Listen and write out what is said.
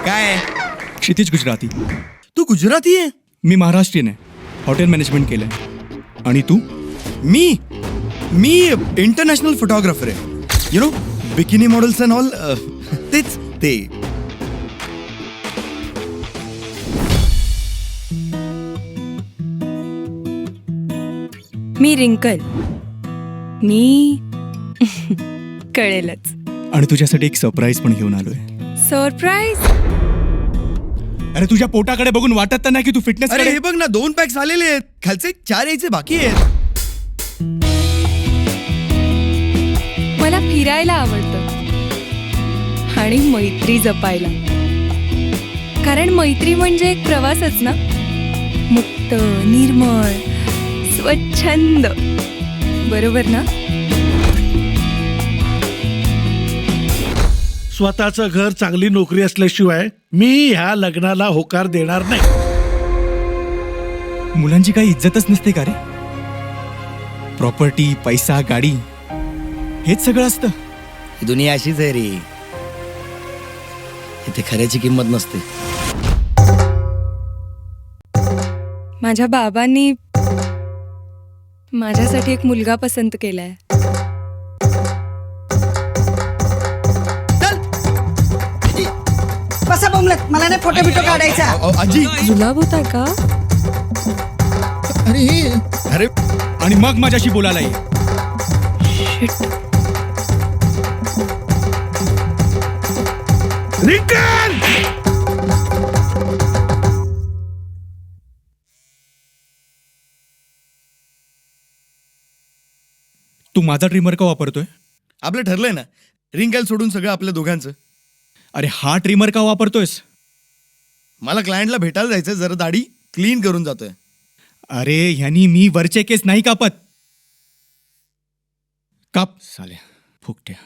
काय क्षितिज गुजराती. तू गुजराती आहे? मी महाराष्ट्रीयन आहे. हॉटेल मॅनेजमेंट केलंय. आणि तू? मी इंटरनॅशनल फोटोग्राफर आहे. You know bikini models and all. तेच ते. मी रिंकल. मी कळेलच. आणि तुझ्यासाठी एक सरप्राईज पण घेऊन आलोय. सरप्राईज? अरे तुझ्या पोटाकडे बघून वाटत तर नाही की तू फिटनेस. अरे हे बघ ना, 2 पॅक्स आलेले आहेत. खालचे 4 यायचे बाकी आहेत. मला फिरायला आवडतं आणि मैत्री जपायला. कारण मैत्री म्हणजे एक प्रवासच ना. मुक्त, निर्मळ, स्वच्छंद. बरोबर ना? स्वतःचं घर, चांगली नोकरी असल्याशिवाय मी ह्या लग्नाला होकार देणार नाही. मुलांची काही इज्जतच नसते का रे? प्रॉपर्टी, पैसा, गाडी हेच सगळं असतं. ही दुनिया अशीच आहे रे. इथे खऱ्याची किंमत नसते. माझ्या बाबांनी माझ्यासाठी एक मुलगा पसंत केलाय. बसा बोंबलत, मला नाही फोटो बिटो काढायचा. आजी. गुलाब होता का? अरे आणि मग माझ्याशी बोलायला ये. रिंकल! तू माझा ट्रिमर का वापरतोय? आपलं ठरलंय ना, रिंकल सोडून सगळं आपल्या दोघांचं. अरे हा ट्रिमर का वापरतोयस? मला क्लायंटला भेटायला जायचं, जरा दाढी क्लीन करून जातोय. अरे ह्यानी मी वरचे केस नाही कापत. काप साल्या फुकट्या.